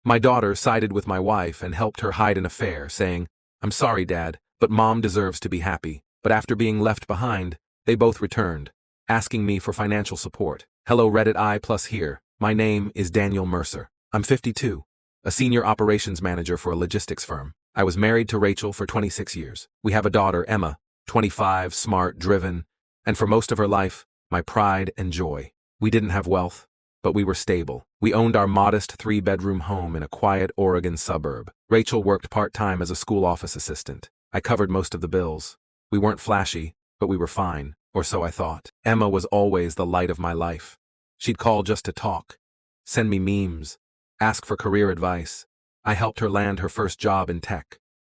My daughter sided with my wife and helped her hide an affair, saying, "I'm sorry, Dad, but Mom deserves to be happy." But after being left behind, they both returned, asking me for financial support. Hello Reddit I plus here. My name is Daniel Mercer. I'm 52, a senior operations manager for a logistics firm. I was married to Rachel for 26 years. We have a daughter, Emma, 25, smart, driven, and for most of her life, my pride and joy. We didn't have wealth, but we were stable. We owned our modest 3-bedroom home in a quiet Oregon suburb. Rachel worked part-time as a school office assistant. I covered most of the bills. We weren't flashy, but we were fine, or so I thought. Emma was always the light of my life. She'd call just to talk, send me memes, ask for career advice. I helped her land her first job in tech.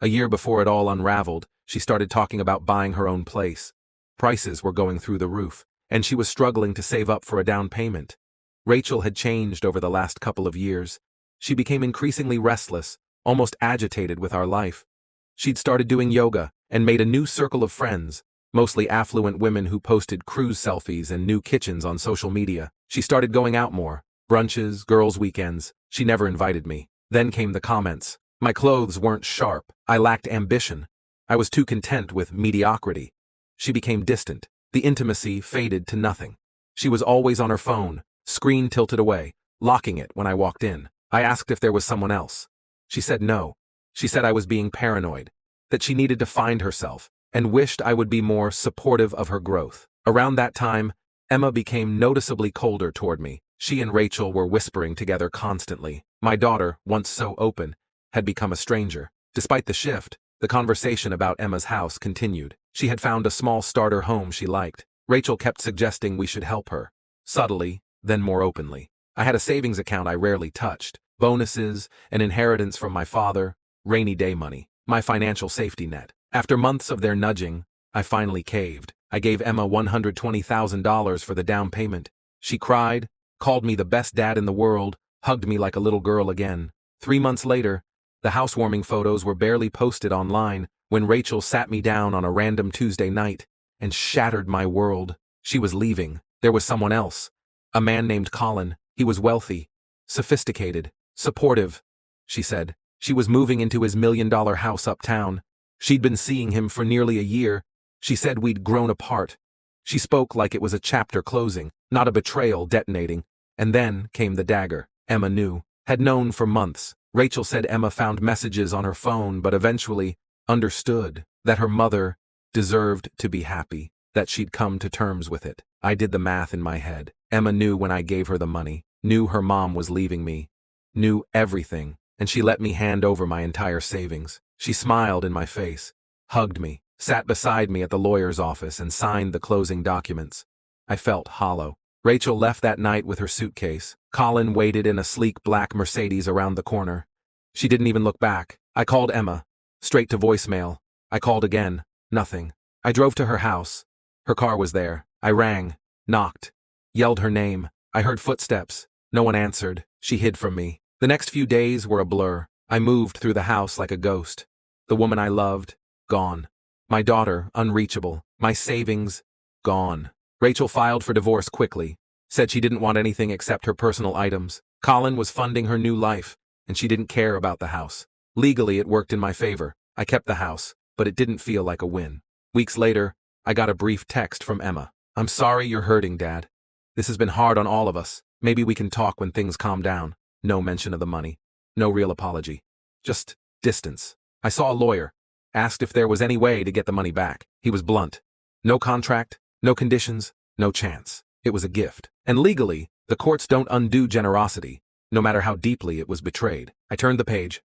A year before it all unraveled, she started talking about buying her own place. Prices were going through the roof, and she was struggling to save up for a down payment. Rachel had changed over the last couple of years. She became increasingly restless, almost agitated with our life. She'd started doing yoga and made a new circle of friends, mostly affluent women who posted cruise selfies and new kitchens on social media. She started going out more, brunches, girls' weekends. She never invited me. Then came the comments. My clothes weren't sharp. I lacked ambition. I was too content with mediocrity. She became distant. The intimacy faded to nothing. She was always on her phone, screen tilted away, locking it when I walked in. I asked if there was someone else. She said no. She said I was being paranoid, that she needed to find herself, and wished I would be more supportive of her growth. Around that time, Emma became noticeably colder toward me. She and Rachel were whispering together constantly. My daughter, once so open, had become a stranger. Despite the shift, the conversation about Emma's house continued. She had found a small starter home she liked. Rachel kept suggesting we should help her. Subtly, then more openly. I had a savings account I rarely touched. Bonuses, an inheritance from my father, rainy day money. My financial safety net. After months of their nudging, I finally caved. I gave Emma $120,000 for the down payment. She cried, called me the best dad in the world, hugged me like a little girl again. 3 months later, the housewarming photos were barely posted online when Rachel sat me down on a random Tuesday night and shattered my world. She was leaving. There was someone else. A man named Colin. He was wealthy, sophisticated, supportive, she said. She was moving into his $1 million house uptown. She'd been seeing him for nearly a year. She said we'd grown apart. She spoke like it was a chapter closing, not a betrayal detonating. And then came the dagger. Emma knew, had known for months. Rachel said Emma found messages on her phone but eventually understood that her mother deserved to be happy, that she'd come to terms with it. I did the math in my head. Emma knew when I gave her the money, knew her mom was leaving me, knew everything, and she let me hand over my entire savings. She smiled in my face, hugged me, sat beside me at the lawyer's office and signed the closing documents. I felt hollow. Rachel left that night with her suitcase. Colin waited in a sleek black Mercedes around the corner. She didn't even look back. I called Emma, straight to voicemail. I called again, nothing. I drove to her house. Her car was there. I rang, knocked, yelled her name. I heard footsteps. No one answered. She hid from me. The next few days were a blur. I moved through the house like a ghost. The woman I loved, gone. My daughter, unreachable. My savings, gone. Rachel filed for divorce quickly, said she didn't want anything except her personal items. Colin was funding her new life, and she didn't care about the house. Legally, it worked in my favor. I kept the house, but it didn't feel like a win. Weeks later, I got a brief text from Emma. "I'm sorry you're hurting, Dad. This has been hard on all of us. Maybe we can talk when things calm down." No mention of the money. No real apology. Just distance. I saw a lawyer. Asked if there was any way to get the money back. He was blunt. No contract, no conditions, no chance. It was a gift. And legally, the courts don't undo generosity, no matter how deeply it was betrayed. I turned the page.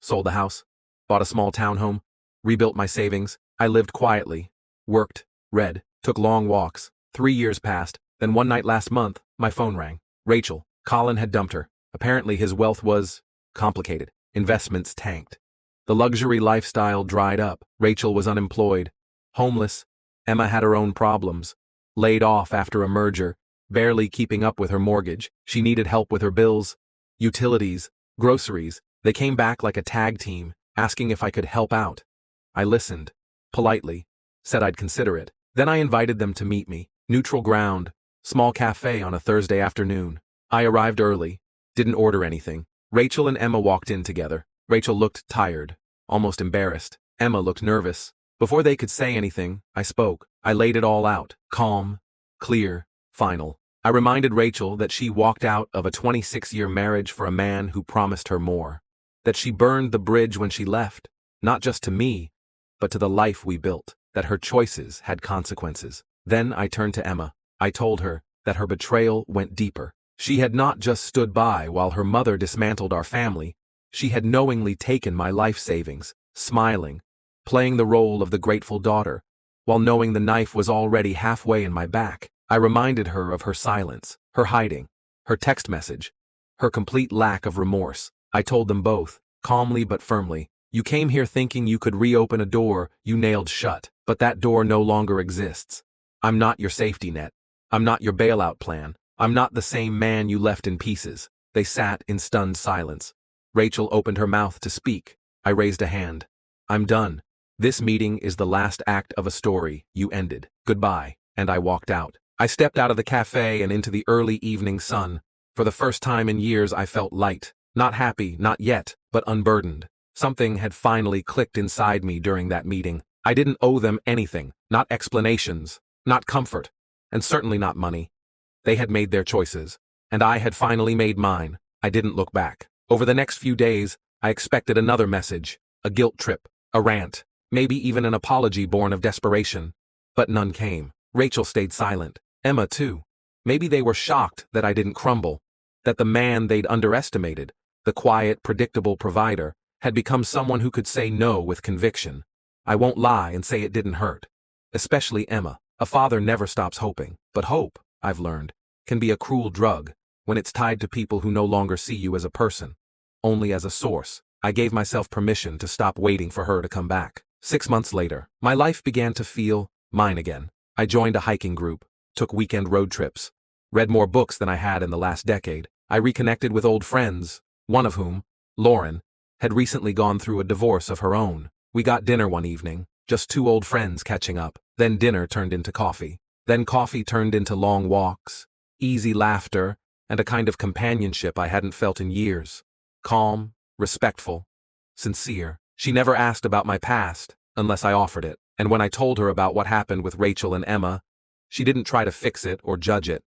Sold the house. Bought a small townhome. Rebuilt my savings. I lived quietly. Worked. Read. Took long walks. 3 years passed. Then one night last month, my phone rang. Rachel. Colin had dumped her. Apparently his wealth was complicated. Investments tanked. The luxury lifestyle dried up. Rachel was unemployed. Homeless. Emma had her own problems. Laid off after a merger. Barely keeping up with her mortgage. She needed help with her bills. Utilities. Groceries. They came back like a tag team, asking if I could help out. I listened. Politely. Said I'd consider it. Then I invited them to meet me. Neutral ground. Small cafe on a Thursday afternoon. I arrived early. Didn't order anything. Rachel and Emma walked in together. Rachel looked tired, almost embarrassed. Emma looked nervous. Before they could say anything, I spoke. I laid it all out. Calm, clear, final. I reminded Rachel that she walked out of a 26-year marriage for a man who promised her more. That she burned the bridge when she left, not just to me, but to the life we built. That her choices had consequences. Then I turned to Emma. I told her that her betrayal went deeper. She had not just stood by while her mother dismantled our family. She had knowingly taken my life savings, smiling, playing the role of the grateful daughter, while knowing the knife was already halfway in my back. I reminded her of her silence, her hiding, her text message, her complete lack of remorse. I told them both, calmly but firmly, you came here thinking you could reopen a door you nailed shut, but that door no longer exists. I'm not your safety net. I'm not your bailout plan. I'm not the same man you left in pieces. They sat in stunned silence. Rachel opened her mouth to speak. I raised a hand. I'm done. This meeting is the last act of a story you ended. Goodbye. And I walked out. I stepped out of the cafe and into the early evening sun. For the first time in years I felt light. Not happy, not yet, but unburdened. Something had finally clicked inside me during that meeting. I didn't owe them anything, not explanations, not comfort, and certainly not money. They had made their choices, and I had finally made mine. I didn't look back. Over the next few days, I expected another message, a guilt trip, a rant, maybe even an apology born of desperation. But none came. Rachel stayed silent. Emma, too. Maybe they were shocked that I didn't crumble, that the man they'd underestimated, the quiet, predictable provider, had become someone who could say no with conviction. I won't lie and say it didn't hurt. Especially Emma. A father never stops hoping, but hope, I've learned, can be a cruel drug when it's tied to people who no longer see you as a person, only as a source. I gave myself permission to stop waiting for her to come back. 6 months later, my life began to feel mine again. I joined a hiking group, took weekend road trips, read more books than I had in the last decade. I reconnected with old friends, one of whom, Lauren, had recently gone through a divorce of her own. We got dinner one evening, just two old friends catching up. Then dinner turned into coffee. Then coffee turned into long walks, easy laughter, and a kind of companionship I hadn't felt in years. Calm, respectful, sincere. She never asked about my past, unless I offered it. And when I told her about what happened with Rachel and Emma, she didn't try to fix it or judge it.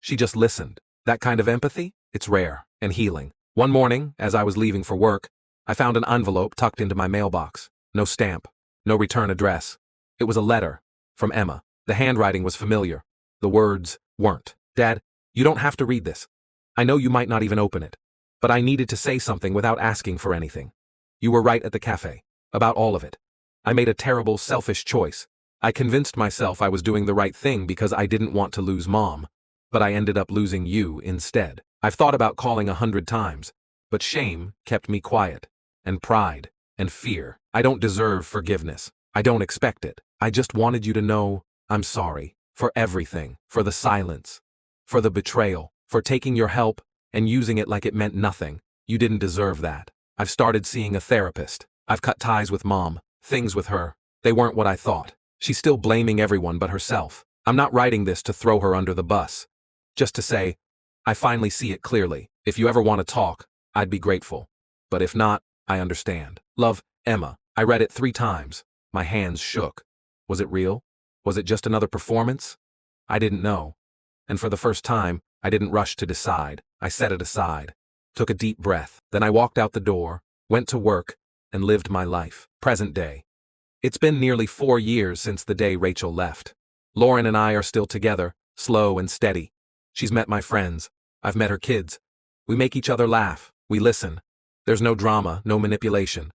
She just listened. That kind of empathy? It's rare and healing. One morning, as I was leaving for work, I found an envelope tucked into my mailbox. No stamp, no return address. It was a letter from Emma. The handwriting was familiar. The words weren't. Dad, you don't have to read this. I know you might not even open it. But I needed to say something without asking for anything. You were right at the cafe. About all of it. I made a terrible, selfish choice. I convinced myself I was doing the right thing because I didn't want to lose Mom. But I ended up losing you instead. I've thought about calling 100 times. But shame kept me quiet. And pride. And fear. I don't deserve forgiveness. I don't expect it. I just wanted you to know I'm sorry. For everything. For the silence. For the betrayal. For taking your help and using it like it meant nothing. You didn't deserve that. I've started seeing a therapist. I've cut ties with Mom. Things with her. They weren't what I thought. She's still blaming everyone but herself. I'm not writing this to throw her under the bus. Just to say, I finally see it clearly. If you ever want to talk, I'd be grateful. But if not, I understand. Love, Emma. I read it 3 times. My hands shook. Was it real? Was it just another performance? I didn't know. And for the first time, I didn't rush to decide. I set it aside. Took a deep breath. Then I walked out the door, went to work, and lived my life. Present day. It's been nearly 4 years since the day Rachel left. Lauren and I are still together, slow and steady. She's met my friends. I've met her kids. We make each other laugh. We listen. There's no drama, no manipulation.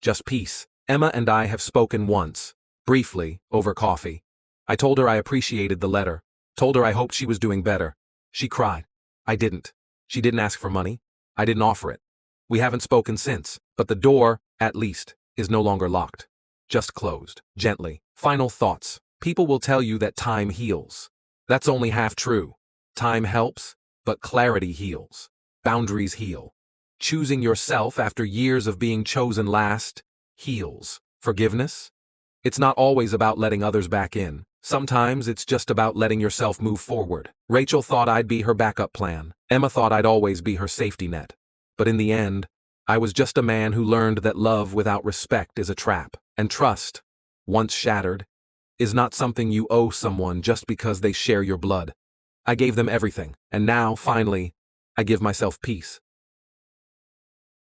Just peace. Emma and I have spoken once, briefly, over coffee. I told her I appreciated the letter. Told her I hoped she was doing better. She cried. I didn't. She didn't ask for money. I didn't offer it. We haven't spoken since, but the door, at least, is no longer locked. Just closed. Gently. Final thoughts. People will tell you that time heals. That's only half true. Time helps, but clarity heals. Boundaries heal. Choosing yourself after years of being chosen last heals. Forgiveness? It's not always about letting others back in. Sometimes it's just about letting yourself move forward. Rachel thought I'd be her backup plan. Emma thought I'd always be her safety net. But in the end, I was just a man who learned that love without respect is a trap, and trust, once shattered, is not something you owe someone just because they share your blood. I gave them everything, and now, finally, I give myself peace.